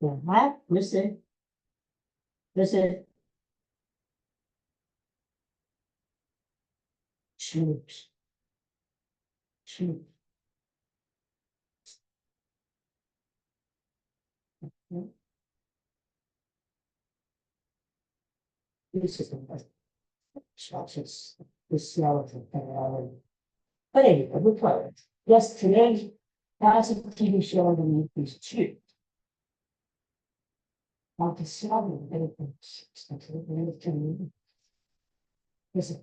Listen, listen. Troops, troops. This is the best. It's the skeleton thing. But anyway, we're playing. Yes, today, that's a TV show underneath these two. On the seven, listen.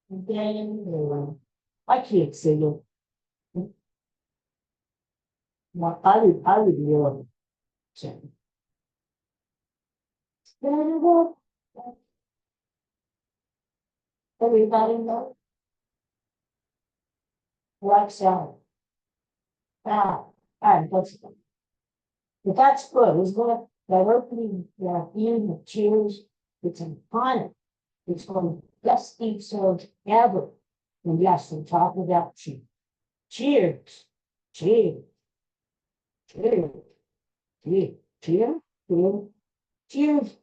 And then, I can't say it. I would really say. Everybody know what sound. Ah, and that's good. It's good. That opening, in the cheers, it's iconic. It's one of the best theme songs ever. And yes, I'm talking about cheers. Cheers. Cheers. Cheers. Cheers. Cheers. Cheers. Cheers.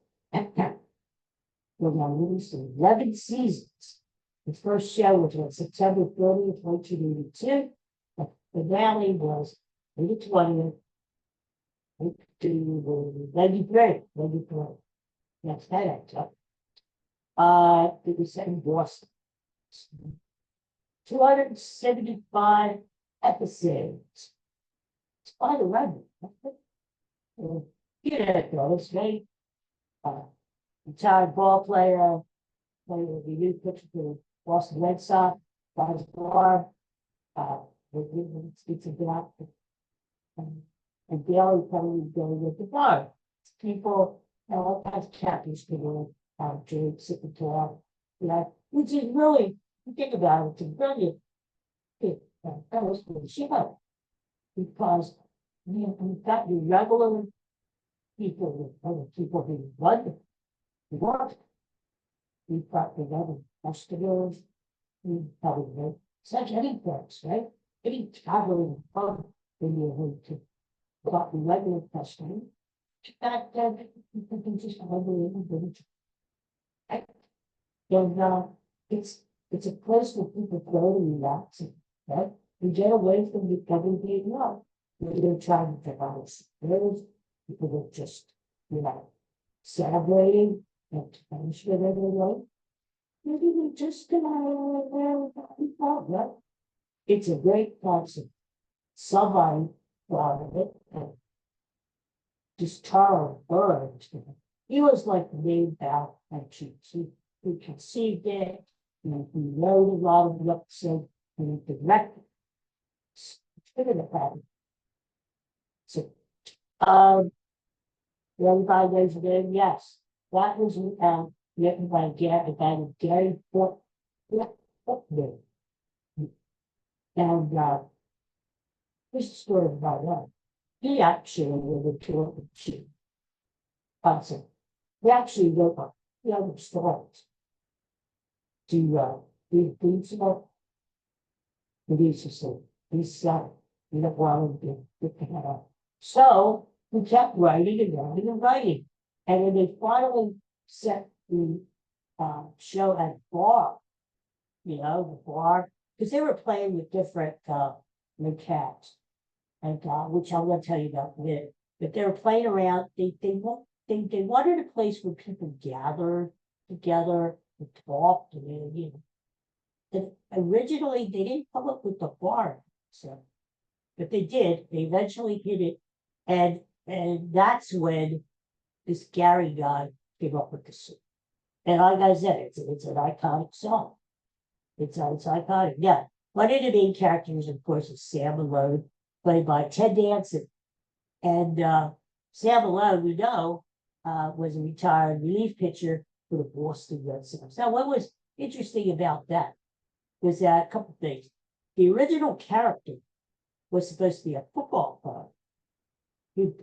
We're going to release 11 seasons. The first show was on September 30th, 1982. The finale was on the 20th, 93. That's that actor. It was set in Boston. 275 episodes. It's quite a record. You know, it's very retired ball player, played with the youth pitcher for the Boston Red Sox, by his bar, speaks about and daily probably going with the bar. People, all kinds of captains people drink, sit and talk, which is really, you think about it, it's a brilliant was for the show. Because you've got your regular people, other people who run the work. We've got the other customers, we've probably such any folks, right? Any traveling fun in your way to got the regular customer. That you can just unbelievable. And it's a place where people go to relax, right? You get away from the everyday life. You're going to try to provide skills. People are just, celebrating and finish with everyone. You're just right? It's a great concept. Somebody thought of it and just Charles Burns. He was like the main bow actually. He conceived it, and he wrote a lot of the episode, and he directed. Figured it out. So, everybody knows the name, yes. That was written by Gary Fort. And this is a story about that. He actually wrote a tour of the concept. He actually wrote the other stories to do things about the system. He's so we kept writing and writing and writing. And then they finally set the show at bar, the bar, because they were playing with different cats, and which I'm going to tell you about in a minute. But they were playing around. They wanted a place where people gathered together and talked. And originally they didn't come up with the bar, so, but they did. They eventually hit it, and that's when this Gary guy came up with the song. And like I said, it's an iconic song. It's iconic. Yeah. One of the main characters, of course, is Sam Malone, played by Ted Danson. And Sam Malone, we know, was a retired relief pitcher for the Boston Red Sox. Now, what was interesting about that was that a couple things. The original character was supposed to be a football player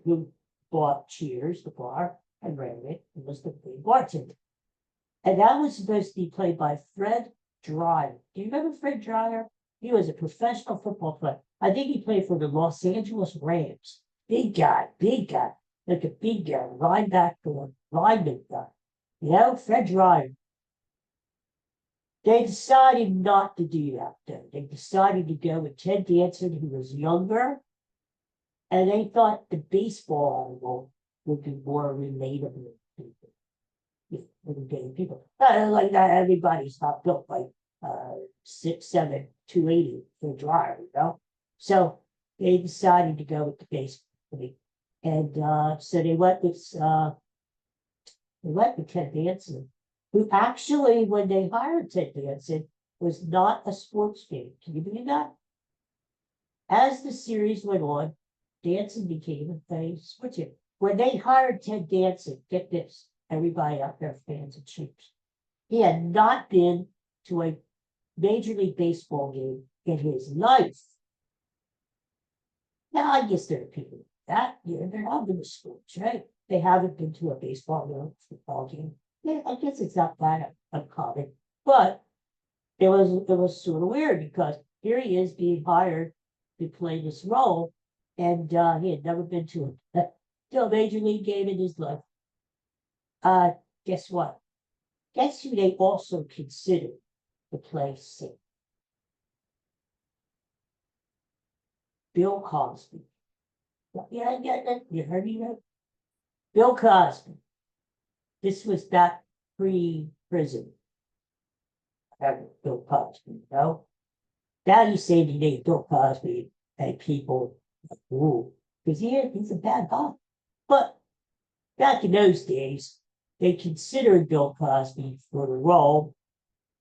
who bought Cheers, the bar, and ran it, and was the big bartender. And that was supposed to be played by Fred Dryer. Do you remember Fred Dryer? He was a professional football player. I think he played for the Los Angeles Rams. big guy, like a big guy, linebacker, lineman guy. You know, Fred Ryan. They decided not to do that, though. They decided to go with Ted Danson, who was younger, and they thought the baseball animal would be more relatable to people. Getting people. Like that, everybody's not built like 6'7", 280 for a dryer, you know? So they decided to go with the baseball. And so they went with Ted Danson, who actually, when they hired Ted Danson, was not a sports fan. Can you believe that? As the series went on, Danson became a sports fan. When they hired Ted Danson, get this, everybody out there, fans and Chiefs, he had not been to a Major League Baseball game in his life. Now, I guess there are people like that. They're not into sports, right? They haven't been to a baseball or football game. Yeah, I guess it's not that uncommon. But it was sort of weird because here he is being hired to play this role, and he had never been to a major league game in his life. Guess what? Guess who they also considered to play Sid? Bill Cosby. Yeah, you heard me right? Bill Cosby. This was back pre-prison. Bill Cosby, you know? Now you say the name Bill Cosby, and people like, ooh, because he's a bad guy. But back in those days, they considered Bill Cosby for the role.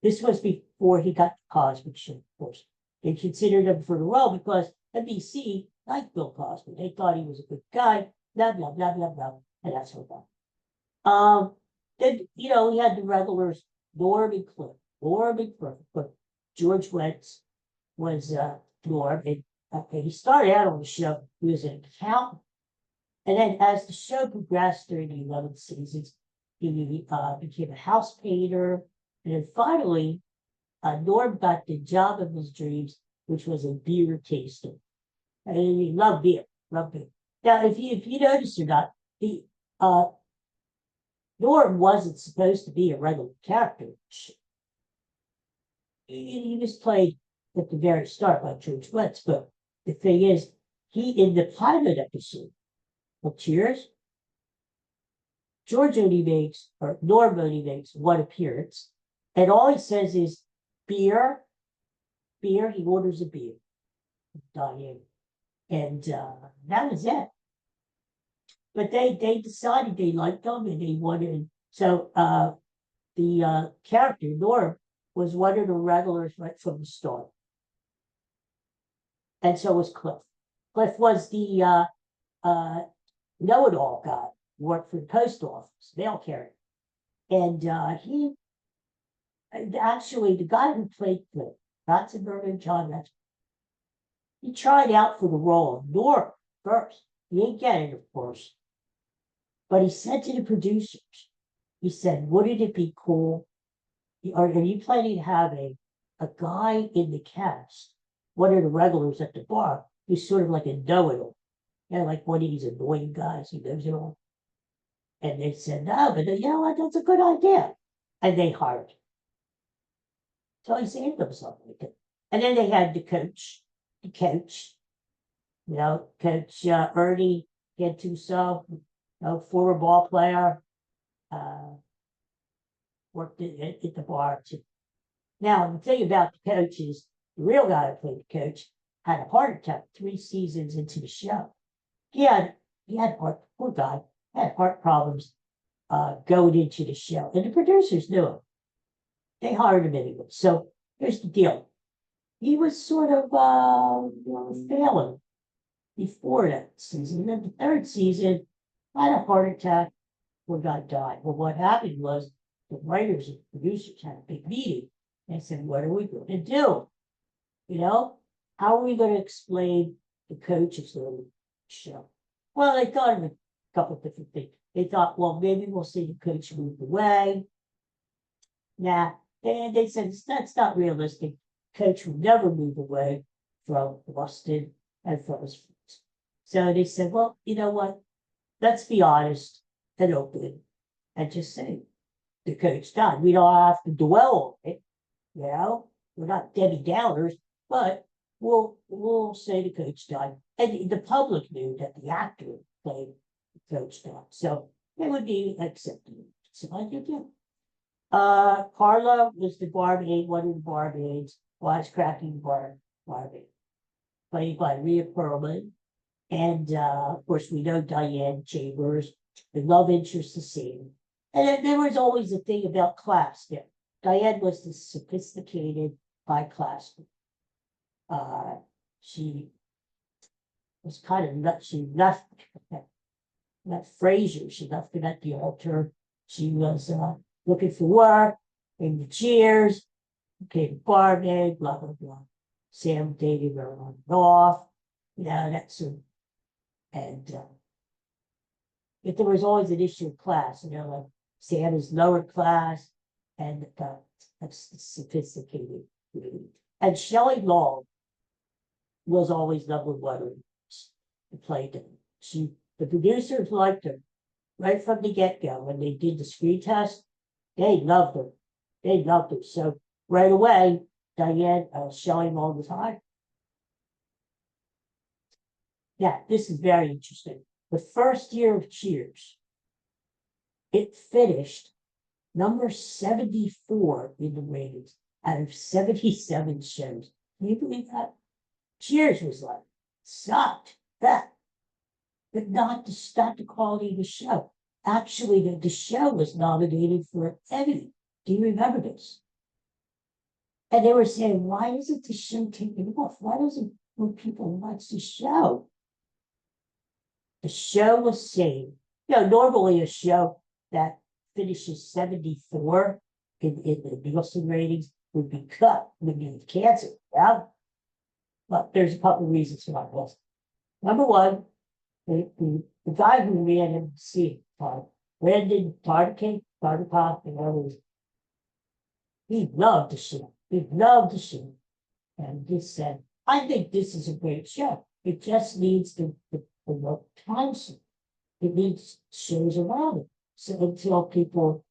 This was before he got the Cosby Show, of course. They considered him for the role because NBC liked Bill Cosby. They thought he was a good guy, blah, blah, blah, blah, blah, and that's what that. Then, you know, he had the regulars, Norm and Cliff. But George Wentz was Norm, and he started out on the show. He was an accountant, and then as the show progressed during the 11 seasons, he became a house painter, and then finally, Norm got the job of his dreams, which was a beer tasting. And he loved beer, loved beer. Now, if you notice or not, the Norm wasn't supposed to be a regular character. He was played at the very start by George Wentz, but the thing is, in the pilot episode of Cheers, Norm only makes one appearance, and all he says is beer, beer. He orders a beer, Diane, and that was it. But they decided they liked him and they wanted. So the character Norm was one of the regulars right from the start, and so was Cliff. Cliff was the know-it-all guy, worked for the post office, mail carrier, and he actually the guy who played Cliff, Ratzenberger and John Ratzenberger, he tried out for the role of Norm first. He didn't get it, of course, but he said to the producers, he said, "Wouldn't it be cool? Are you planning to have a guy in the cast, one of the regulars at the bar, who's sort of like a know-it-all, you know, like one of these annoying guys who knows it all?" And they said, "No, but you know what? That's a good idea." And they hired him. So he saved himself like it. And then they had the coach, you know, Coach Ernie Gattuso, you know, former ball player, worked at the bar too. Now, the thing about the coach is, the real guy who played the coach had a heart attack 3 seasons into the show. He had poor guy, had heart problems going into the show. And the producers knew him. They hired him anyway. So here's the deal. He was sort of failing before that season. And then the 3rd season, had a heart attack, poor guy died. Well, what happened was the writers and producers had a big meeting and said, what are we going to do? You know, how are we going to explain the coach's little show? Well, they thought of a couple of different things. They thought, well, maybe we'll see the coach move away. Nah, and they said, that's not realistic. Coach will never move away from Boston and from his friends. So they said, well, you know what? Let's be honest and open and just say the coach died. We don't have to dwell on it, you know. We're not Debbie Downers, but we'll say the coach died. And the public knew that the actor played the coach died. So they would be accepting it. So I did do. Carla was the barmaid, one of the barmaids, wisecracking barmaid, played by Rhea Perlman. And of course, we know Diane Chambers, the love interest the same. And there was always a thing about class there. Diane was the sophisticated, high class. She was kind of nuts. She left Fraser. She left him at the altar. She was looking for work in the Cheers, became barmaid, blah, blah, blah. Sam dated her on and off. Yeah, that's a, and but there was always an issue of class, you know, like Sam is lower class and that's sophisticated. And Shelley Long was always number one to play them. The producers liked her right from the get-go. When they did the screen test, they loved her. They loved her. So right away, Shelley Long was hired. Yeah, this is very interesting. The first year of Cheers, it finished number 74 in the ratings out of 77 shows. Can you believe that? Cheers was like, sucked. That. But not the quality of the show. Actually, the show was nominated for an Emmy. Do you remember this? And they were saying, why isn't the show taken off? Why doesn't people watch the show? The show was saying, you know, normally a show that finishes 74 in the Nielsen ratings would be cut, would be canceled. Yeah. But there's a couple of reasons for that. Was number one, the guy who ran NBC, Brandon Tartikoff, and others, he loved the show. He loved the show. And he said, I think this is a great show. It just needs the time. It needs shows around it. So until people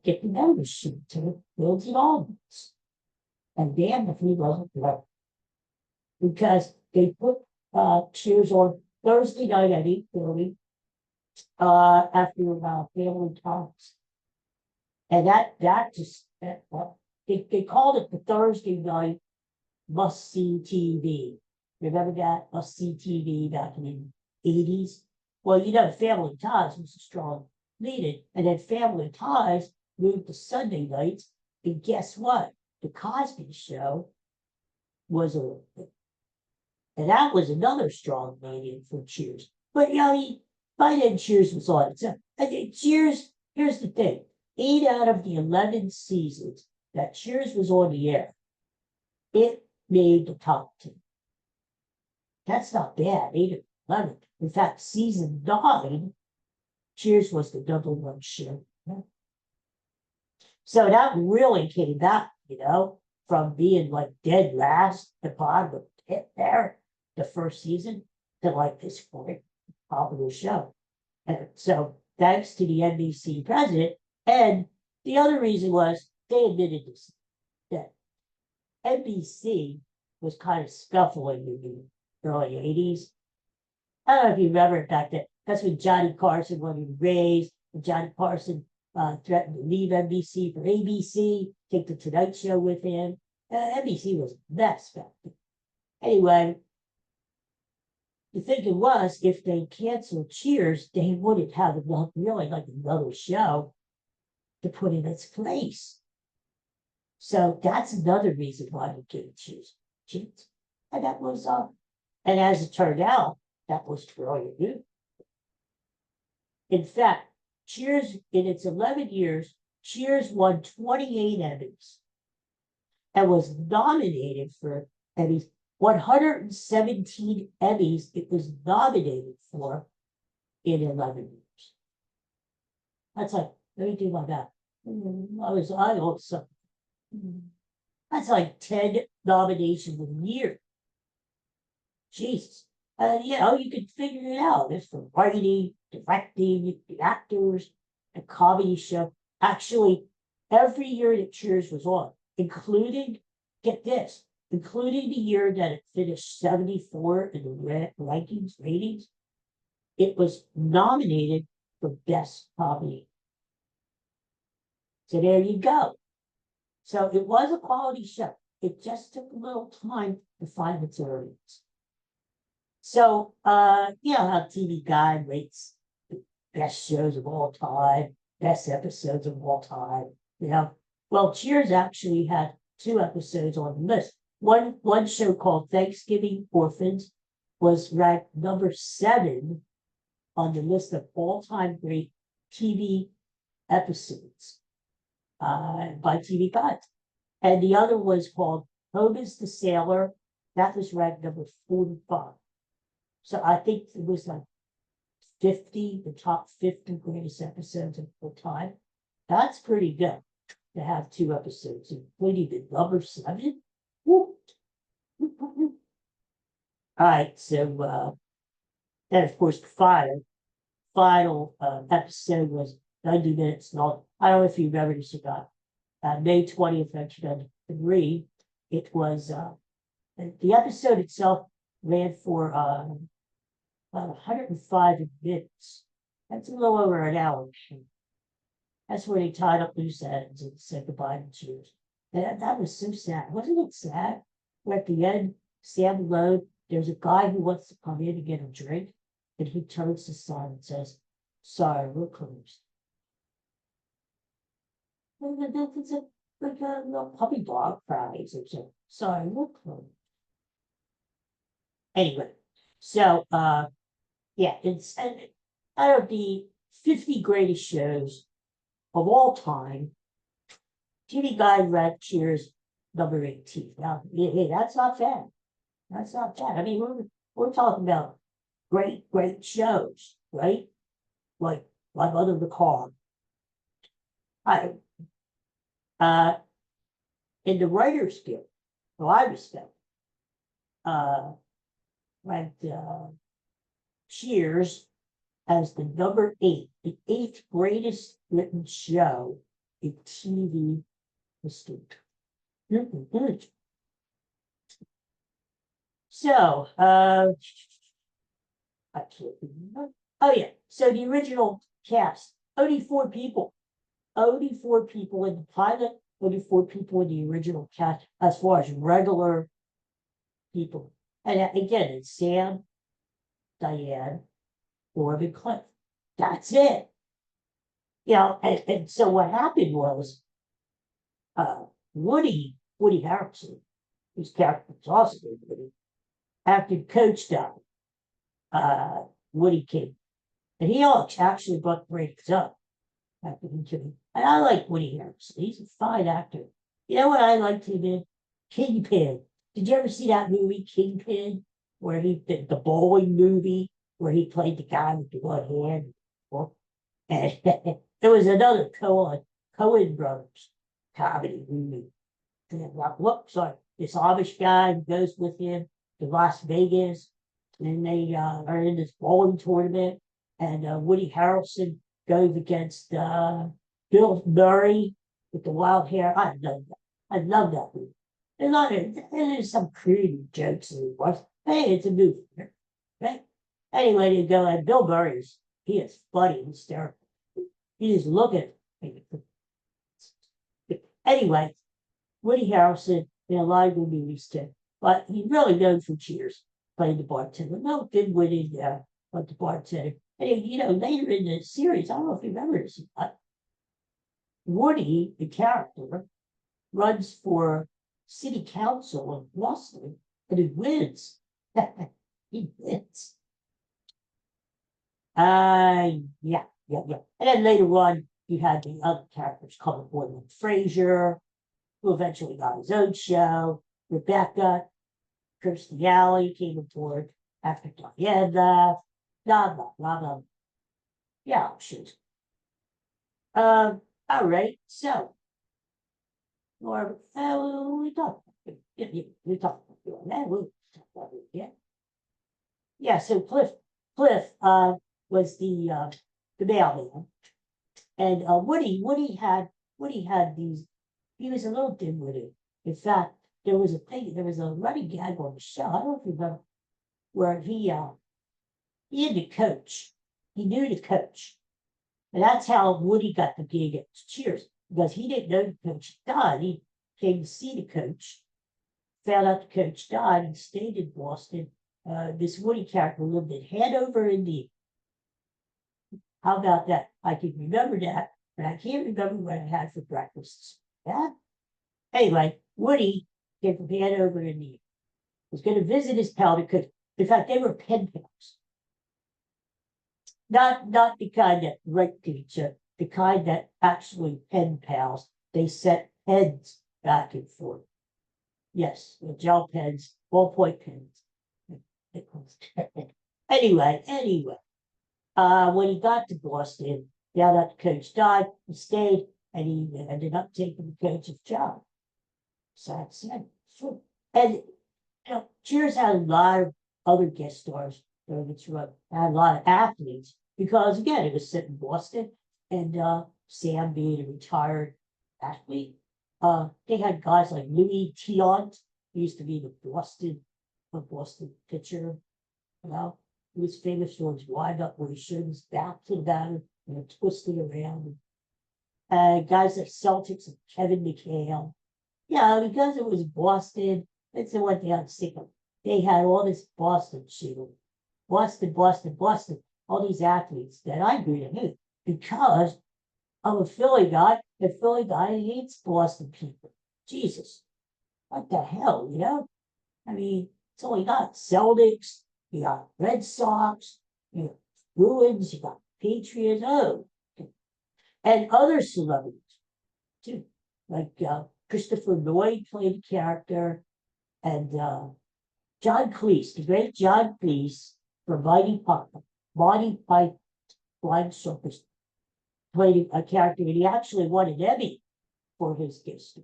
get the membership to it, builds an audience. And damn if he wasn't right. Because they put Cheers on Thursday night at 8:30 after family talks. And they called it the Thursday night must-see TV. Remember that? Must-see TV back in the 80s? Well, you know, Family Ties was a strong lead-in. And then Family Ties moved to Sunday nights. And guess what? The Cosby Show was and that was another strong lead-in for Cheers. But, you know, by then Cheers was on its own. And Cheers, here's the thing. 8 out of the 11 seasons that Cheers was on the air, it made the top 10. That's not bad, 8 of 11. In fact, season 9, Cheers was the #1 show. So that really came back, you know, from being like dead last at the bottom of the pit there, the first season, to like this point, popular show. And so thanks to the NBC president, and the other reason was they admitted this, that NBC was kind of scuffling in the early 80s. I don't know if you remember back then. That's when Johnny Carson wanted to raise, and Johnny Carson threatened to leave NBC for ABC, take the Tonight Show with him. NBC was a mess back then. Anyway, the thinking was if they canceled Cheers, they wouldn't have enough, really like another show to put in its place. So that's another reason why they gave Cheers. And that was and as it turned out, that was brilliant news. In fact, Cheers, in its 11 years, Cheers won 28 Emmys and was nominated for Emmys. 117 Emmys it was nominated for in 11 years. That's like, let me do my math. I owe something. That's like 10 nominations a year. Jesus. You could figure it out. It's the writing, directing, the actors, the comedy show. Actually, every year that Cheers was on, including, get this, including the year that it finished 74 in the rankings, ratings, it was nominated for Best Comedy. So there you go. So it was a quality show. It just took a little time to find its audience. So, you know how TV Guide rates the best shows of all time, best episodes of all time, you know? Well, Cheers actually had 2 episodes on the list. One show called Thanksgiving Orphans was ranked number 7 on the list of all-time great TV episodes by TV Guide. And the other was called Home is the Sailor. That was ranked number 45. So I think it was like 50, the top 50 greatest episodes of all time. That's pretty good to have 2 episodes, including the number 7. Woo. All right, so then of course the final episode was 90 minutes long. I don't know if you remember this or not. May 20th, 1993. It was the episode itself ran for about 105 minutes. That's a little over an hour. That's where they tied up loose ends and said goodbye to Cheers. And that was so sad. Wasn't it sad? Where at the end, Sam alone, there's a guy who wants to come in and get a drink, and he turns to Sam and says, "Sorry, we're closed." It's like a little puppy dog cries or something. Sorry, we're closed. Anyway, so yeah, it's out of the 50 greatest shows of all time, TV Guide ranked Cheers number 18. Now, hey, that's not bad. That's not bad. I mean, we're talking about great shows, right? Like Under the Car. I in the Writers Guild, who I respect, ranked Cheers as the number 8, the 8th greatest written show in TV history. So, I can't remember. Oh yeah, so the original cast, only 4 people. Only 4 people in the pilot, only 4 people in the original cast, as far as regular people. And again, it's Sam, Diane, Orb, and Cliff. That's it. You know, and so what happened was Woody Harrelson, whose character was also Woody, after Coach died, Woody came. And he actually brought the ratings up after he came. And I like Woody Harrelson. He's a fine actor. You know what I liked him in? Kingpin. Did you ever see that movie, Kingpin? Where the bowling movie, where he played the guy with the one hand. And there was another Coen Brothers comedy movie. Whoops, sorry. This Amish guy goes with him to Las Vegas, and they are in this bowling tournament, and Woody Harrelson goes against Bill Murray with the wild hair. I love that. I love that movie. There's some creative jokes in it. Hey, it's a movie, right? Anyway, you go, and Bill he is funny, hysterical. You just look at it. Anyway, Woody Harrelson in a lot of good movies too, but he's really known for Cheers, playing the bartender. No, did Woody, but the bartender. And you know, later in the series, I don't know if you remember this, but Woody, the character, runs for city council of Boston, and he wins. He wins. Yeah. And then later on, you had the other characters come aboard, like Frasier, who eventually got his own show. Rebecca, Kirstie Alley came aboard after Diane left. Blah blah blah blah. Yeah, shoot. All right. So, Laura, we talked. We talked about that. We talked about it. Yeah. yeah, so Cliff was the mailman. And Woody had these, he was a little dim-witted. In fact, there was a running gag on the show. I don't know if you remember, where he had to coach. He knew the coach. And that's how Woody got the gig at Cheers, because he didn't know the coach died. He came to see the coach, found out the coach died, and stayed in Boston. This Woody character lived in Hanover, Indiana. How about that? I can remember that, but I can't remember what I had for breakfast. Yeah. Anyway, Woody came from Hanover, Indiana. Was going to visit his pal because, in fact, they were pen pals. Not the kind that write to each other, the kind that actually pen pals. They set pens back and forth. Yes, the gel pens, ballpoint pens. Anyway, when he got to Boston, now that the coach died, he stayed and he ended up taking the coach's job. Sad. Sure. And you know, Cheers had a lot of other guest stars during its run, had a lot of athletes, because again, it was set in Boston, and Sam being a retired athlete. They had guys like Louis Tiant, who used to be the Boston pitcher. You know, he was famous for his wind-up where he showed his back to the batter and twisted around. Guys like Celtics and Kevin McHale. Yeah, because it was Boston, that's the one thing I'm sick of. They had all this Boston shit. Boston, all these athletes that I agree to hate because I'm a Philly guy. The Philly guy hates Boston people. Jesus, what the hell, you know? I mean, so you got Celtics, you got Red Sox, you got Bruins, you got Patriots, and other celebrities too, like Christopher Lloyd played a character, and John Cleese, the great John Cleese from Monty Python Flying Circus, played a character, and he actually won an Emmy for his guest.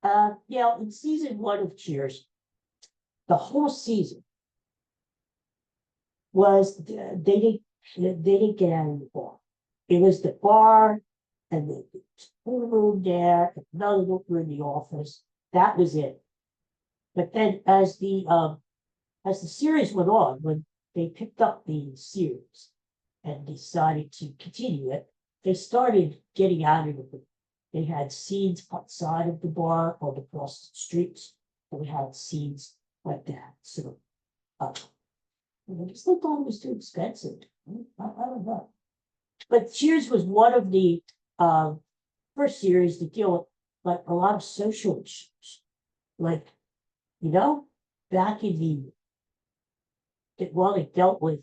In season 1 of Cheers, the whole season was they didn't get out of the bar. It was the bar and the pool room there, another room in the office. That was it. But then as the series went on, when they picked up the series and decided to continue it, they started getting out of it. They had scenes outside of the bar or across the streets. They had scenes like that. So I just thought it was too expensive. I don't know. But Cheers was one of the first series to deal with like a lot of social issues. Like, you know, back in they dealt with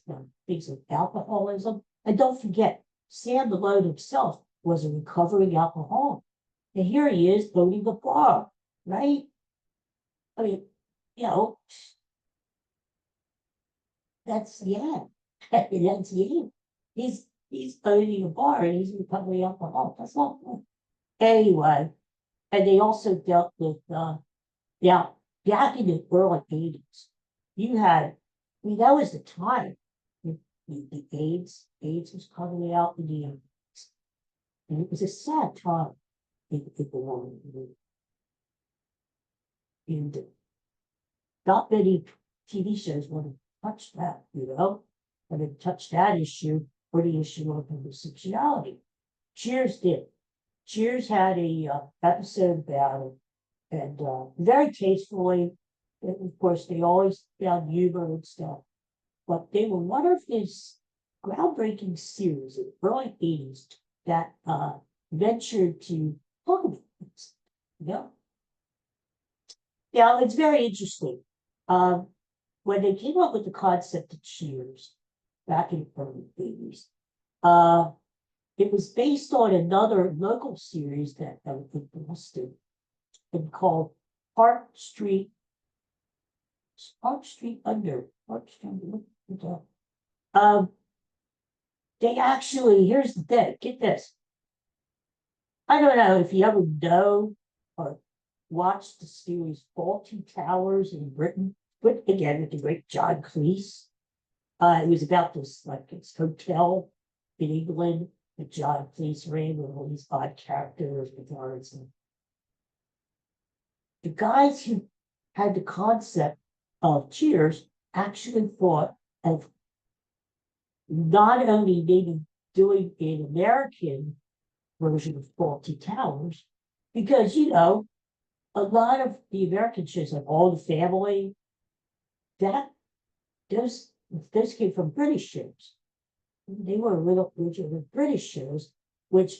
things like alcoholism. And don't forget, Sam Malone himself was a recovering alcoholic. And here he is owning a bar, right? I mean, you know, that's the end. That's the end. He's owning a bar and he's a recovering alcoholic. That's not good. Anyway, and they also dealt with now back in the early 80s, you had, I mean, that was the time the AIDS was coming out in the 80s. And it was a sad time in the world. And not many TV shows want to touch that, you know, and to touch that issue or the issue of homosexuality. Cheers did. Cheers had a episode about it, and very tastefully. And of course, they always found humor and stuff, but they were one of this groundbreaking series in the early 80s that ventured to talk about this. You know? Yeah, it's very interesting. When they came up with the concept of Cheers back in the early 80s, it was based on another local series that in Boston and called Park Street Under. They actually, here's the thing, get this. I don't know if you ever know or watched the series Fawlty Towers in Britain. but again, with the great John Cleese. It was about this, like, this hotel in England that John Cleese ran with all these odd characters, guitars, and the guys who had the concept of Cheers actually thought of not only maybe doing an American version of Faulty Towers, because, a lot of the American shows, like All the Family, that those came from British shows. They were original British shows, which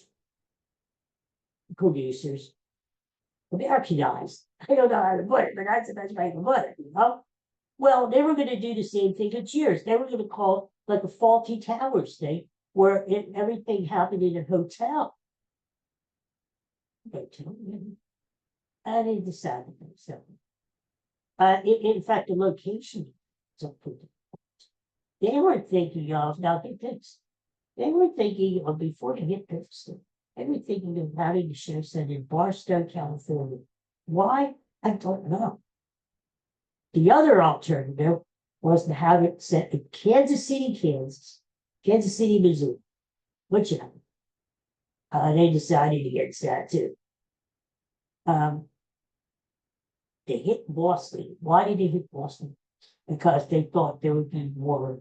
producers Americanized. I don't know how to put it, but that's the best way to put it. Well, they were going to do the same thing at Cheers. They were going to call it like a Faulty Towers thing, where everything happened in a hotel. And they decided to do something. In fact, the location. They were thinking of, now get this, they were thinking of, before they hit this, they were thinking of having the show set in Barstow, California. Why? I don't know. The other alternative was to have it set in Kansas City, Kansas, Kansas City, Missouri, which they decided against that too. They hit Boston. Why did they hit Boston? Because they thought there would be more.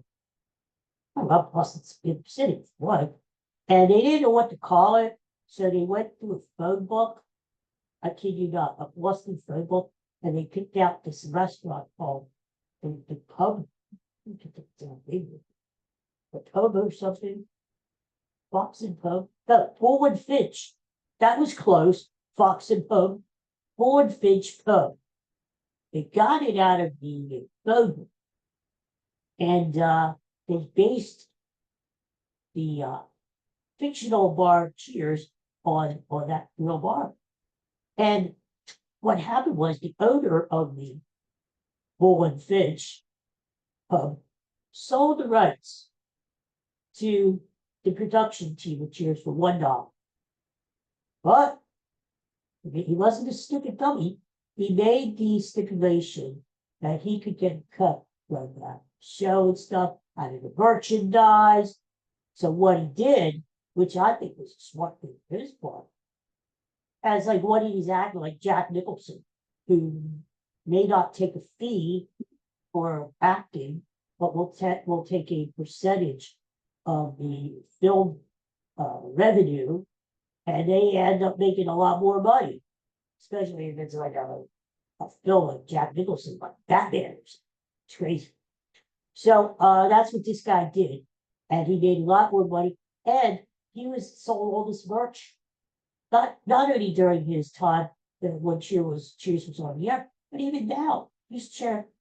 Well, Boston's a big city, what? And they didn't know what to call it, so they went to a phone book. I kid you not, a Boston phone book, and they picked out this restaurant called the Pub. The Pub or something. Fox and Pub. No, Paul and Finch. That was close. Fox and Pub. Paul and Finch Pub. They got it out of the phone book. And they based the fictional bar Cheers on that real bar. And what happened was the owner of the Bull and Finch pub sold the rights to the production team of Cheers for $1. But he wasn't a stupid dummy. He made the stipulation that he could get cut from that show and stuff out of the merchandise. So what he did, which I think was a smart thing on his part, as like what he's acting like Jack Nicholson, who may not take a fee for acting, but will take a percentage of the film revenue, and they end up making a lot more money, especially if it's like a film like Jack Nicholson, like Batman. It's crazy. So that's what this guy did, and he made a lot more money, and he was sold all this merch, not only during his time when Cheers was on the air, but even now he's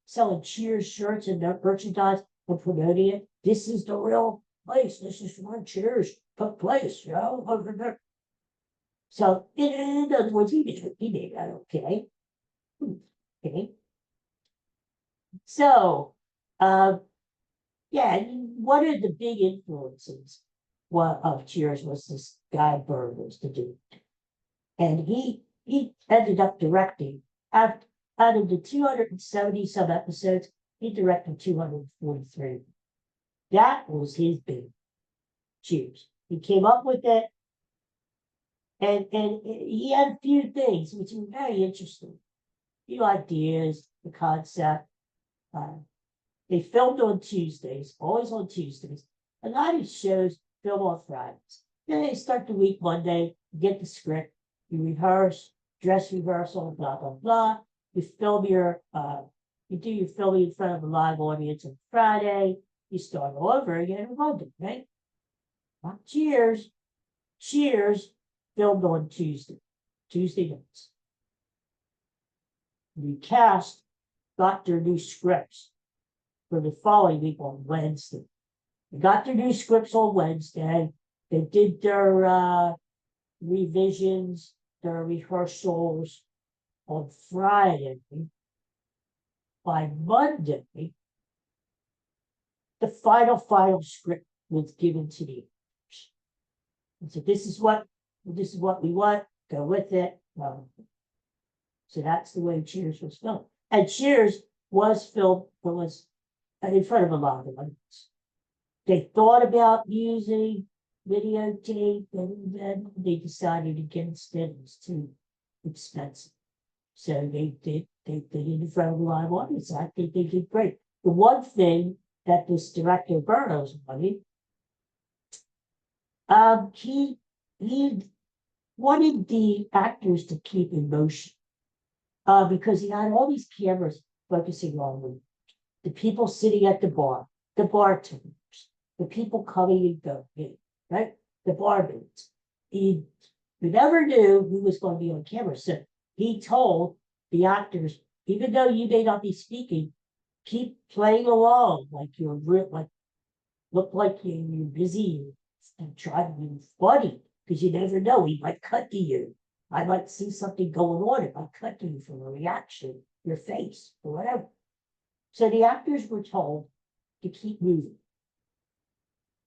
selling Cheers shirts and merchandise and promoting it. This is the real place. This is where Cheers took place. So in other words, he made that okay. Okay. So yeah, one of the big influences of Cheers was this guy Burgers to do. And he ended up directing, out of the 270 some episodes, he directed 243. That was his big Cheers. He came up with it, and he had a few things which were very interesting. Few ideas, the concept. They filmed on Tuesdays, always on Tuesdays. A lot of shows film on Fridays. Then they start the week Monday, you get the script, you rehearse, dress rehearsal, blah, blah, blah. You film you do your filming in front of a live audience on Friday. You start all over again on Monday, right? Not Cheers. Cheers filmed on Tuesday nights. The cast got their new scripts for the following week on Wednesday. They got their new scripts on Wednesday. They did their revisions, their rehearsals on Friday. By Monday, the final script was given to the actors. And so this is what we want. Go with it. So that's the way Cheers was filmed. And Cheers was filmed, it was in front of a lot of audience. They thought about using videotape, and then they decided against it. It was too expensive. So they did it in front of a live audience. I think they did great. The one thing that this director Burroughs wanted, he wanted the actors to keep in motion, because he had all these cameras focusing on the people sitting at the bar, the bartenders, the people coming and going, right? The barmaids. He never knew who was going to be on camera. So he told the actors, even though you may not be speaking, keep playing along like you're real, like look like you're busy and try to be funny, because you never know. He might cut to you. I might see something going on. It might cut to you from a reaction, your face, or whatever. So the actors were told to keep moving.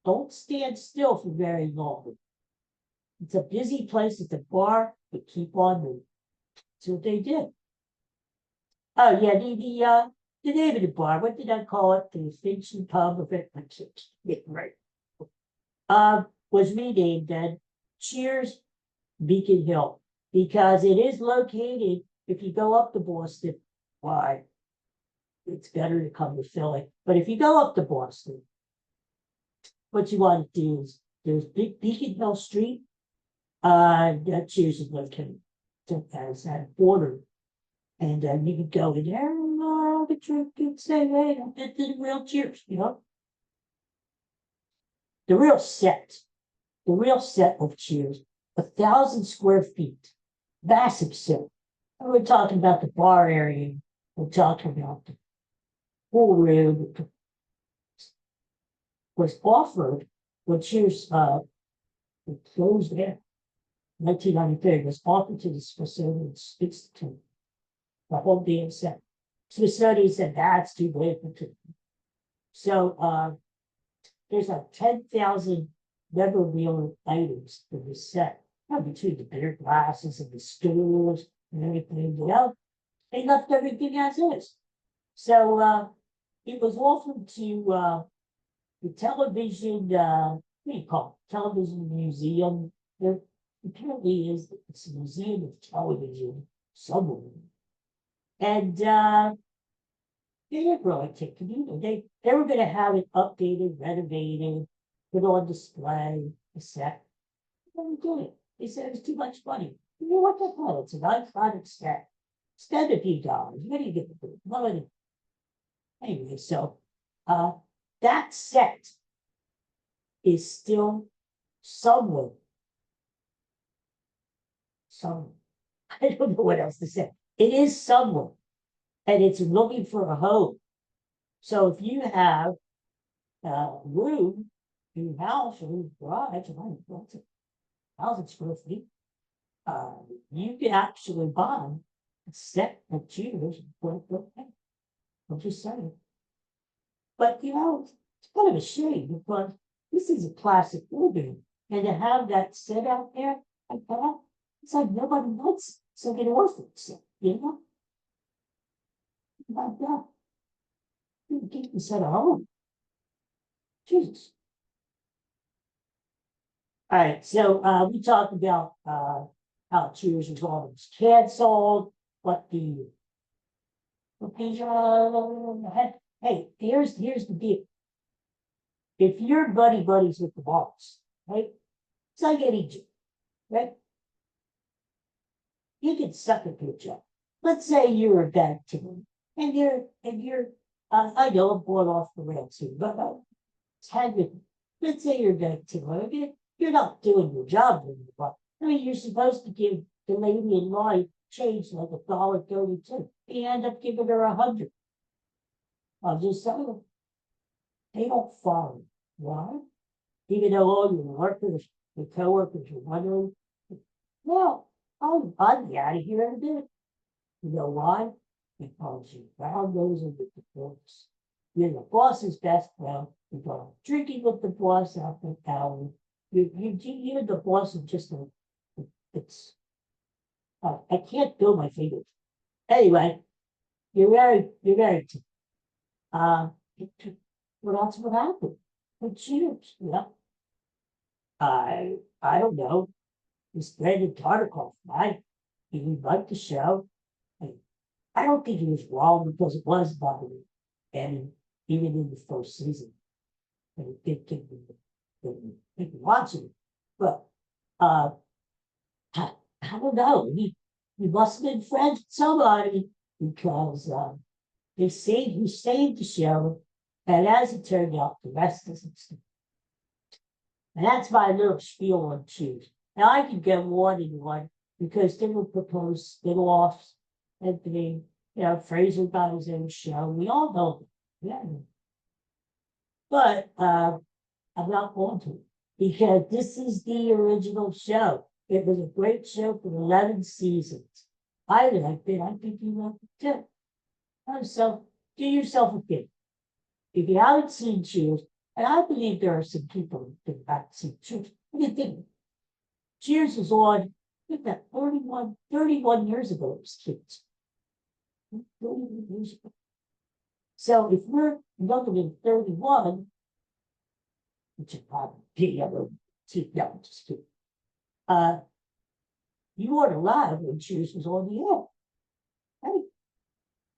Don't stand still for very long. It's a busy place at the bar, but keep on moving. That's what they did. Oh yeah, the name of the bar, what did I call it? The Finching Pub of it. I can't get right. Was renamed then Cheers Beacon Hill, because it is located, if you go up to Boston, why? It's better to come to Philly. But if you go up to Boston, what you want to do is there's Big Beacon Hill Street. That Cheers is located as that border. And you can go in there and get drink and say, hey, I've been to the real Cheers, you know? The real set of Cheers, 1,000 square feet, massive set. And we're talking about the bar area. We're talking about the pool room. Was offered when Cheers closed there, 1993, was offered to the Smithsonian Institute. The whole damn set. Smithsonian said that's too late for two. So there's like 10,000 memorabilia items in the set, between the beer glasses and the stools and everything. You know, they left everything as is. So it was offered to the television. What do you call it? Television museum. There apparently is. It's a museum of television somewhere. And they didn't really take it either. They were going to have it updated, renovated, put on display, a set. They didn't do it. They said it was too much money. You know what the hell? It's an iconic set. Spend a few dollars. What do you get for it? Anyway, so that set is still somewhere. I don't know what else to say. It is somewhere. And it's looking for a home. So if you have a room in your house or your garage, 1,000 square feet, you can actually buy a set of Cheers for $4. I'm just saying. But you know, it's kind of a shame, because this is a classic movie, and to have that set out there like that, it's like nobody wants it. So get off it, you know? Like that. You keep the set at home. Jesus. All right, so we talked about how Cheers was canceled, what the hey, here's the deal. If you're buddies with the boss, right? It's like any job, right? You can suck at your job. Let's say you're a bad team, and you're I know I'm going off the rails here, but let's say you're a bad team, okay? You're not doing your job very well. I mean, you're supposed to give the lady in line change like $1.32. You end up giving her 100. I'm just saying, they don't follow. Why? Even though all your workers, your coworkers are wondering, well, I'll be out of here in a bit. You know why? Because you round those with the boss. You're the boss's best friend. You go drinking with the boss after hour. You're the boss of just it's. I can't feel my fingers. Anyway, you're very, uh, what else would happen? But cheers, you know, I don't know, this Brandon Tartikoff, he liked the show. I, I don't think he was wrong because it was bothering, and even in the first season, and it did get me watching it. But, uh, I, I don't know, he must have been friends with somebody because, he saved the show, and as it turned out, the rest isn't. And that's my little spiel on Cheers. Now I could go one and one because they will propose spin-offs and things. You know, Fraser got his own show. We all know that. Yeah. But I'm not going to because this is the original show. It was a great show for 11 seasons. I liked it. I think you liked it too. So do yourself a favor. If you haven't seen Cheers, and I believe there are some people that haven't seen Cheers, what do you think? Cheers was on, look at that, 31 years ago, it was kids. 31 years ago. So if we're younger than 31, which would probably be other two, no, just kidding. You weren't alive when Cheers was on the air. Right?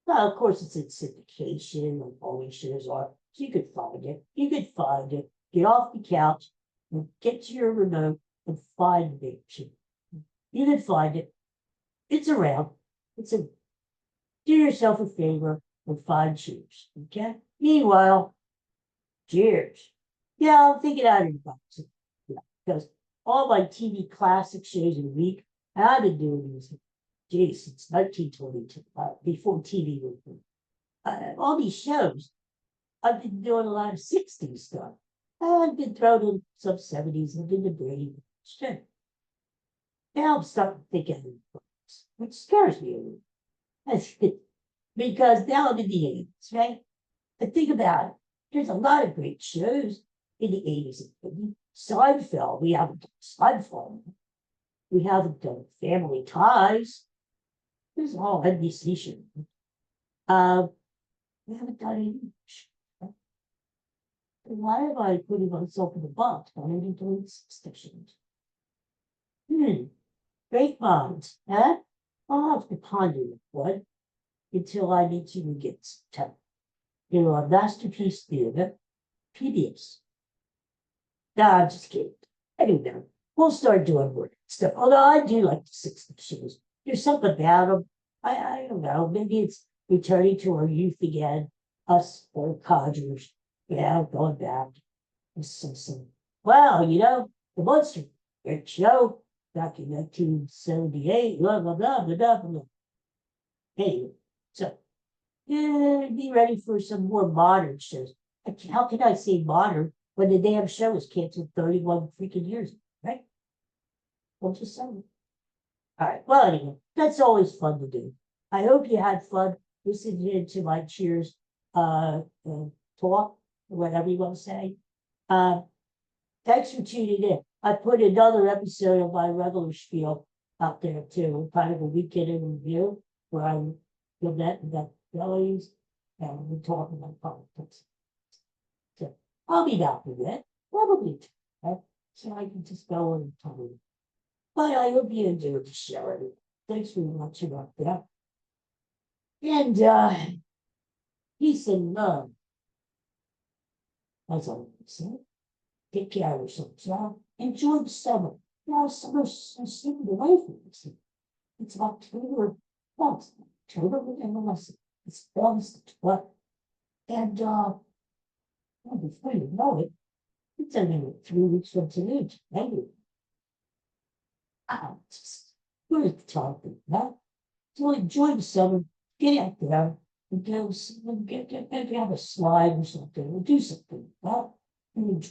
Now, of course, it's in syndication, like all these shows are. So you could find it. You could find it. Get off the couch and get to your remote and find the show. You can find it. It's around. Do yourself a favor and find Cheers. Okay? Meanwhile, cheers. Yeah, I'm thinking out of the box. Yeah, because all my TV classic shows in a week, and I've been doing these, geez, since 1922, before TV was born. All these shows, I've been doing a lot of 60s stuff. I've been thrown in some 70s, I've been debating shit. Now I'm starting to think out of the box, which scares me a little. Because now I'm in the 80s, right? But think about it. There's a lot of great shows in the 80s. Seinfeld, we haven't done Seinfeld. We haven't done Family Ties. There's all NBC shows. We haven't done any. Why am I putting myself in the box? Why am I doing stations? Great minds, huh? I'll have to ponder it, what? Until I meet you again September. You know, a Masterpiece Theater, PBS. Nah, I'm just kidding. I don't know. We'll start doing more stuff. Although I do like the 60s shows. There's something about them. I don't know. Maybe it's returning to our youth again. Us old codgers. Yeah, going back. Well, you know, the Monster great show back in 1978. Blah, blah, blah, blah, blah, blah. Anyway, so yeah, be ready for some more modern shows. How can I say modern when the damn show was canceled 31 freaking years ago, right? Well, just saying. All right. Well, anyway, that's always fun to do. I hope you had fun listening to my Cheers talk, or whatever you want to say. Uh, thanks for tuning in. I put another episode of my regular spiel out there too, kind of a weekend in review where I'm the bellies and we're talking about politics. So I'll be back with it, probably, right? So I can just go and tell you. But I hope you enjoyed the show. Thanks for watching out there. And peace and love. That's all I can say. Take care of yourselves, y'all. Enjoy the summer. Now summer's slipping away from us. It's October. Well, it's October and unless it's August the 12th. And well, before you know it, it's only 3 weeks from today. Maybe. Just where's the time for that? So enjoy the summer. Get out there and go get maybe have a slide or something or do something. Well, and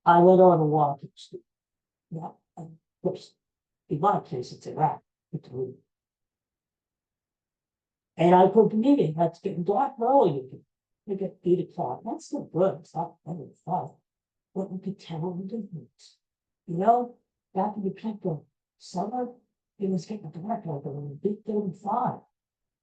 I went on a walk in the street. Yeah, and of course, in my case, it's a wrap. And I couldn't believe it. That's getting dark early. You get 8 o'clock. That's still good. It's not 5. But we could tell the difference. You know, back in the peak of summer, it was getting dark like around 8:35.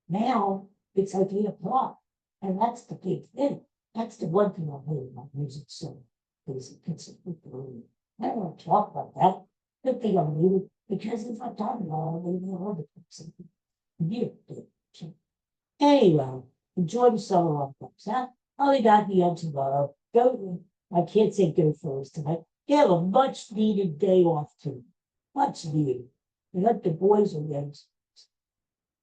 Now it's like 8 o'clock. And that's the big thing. That's the one thing I hate about music so is it's a big room. I don't want to talk about that. Good thing I'm muted because if I talk about it, maybe I'll other something. You. Anyway, enjoy the summer off, folks, huh? I'll be back again tomorrow. Go, I can't say go first tonight. You have a much needed day off too. Much needed. And let the boys are ready.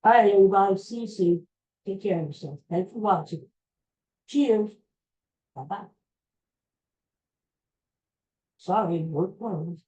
All right, everybody. See you soon. Take care of yourself. Thanks for watching. Cheers. Bye bye. Sorry, work closed.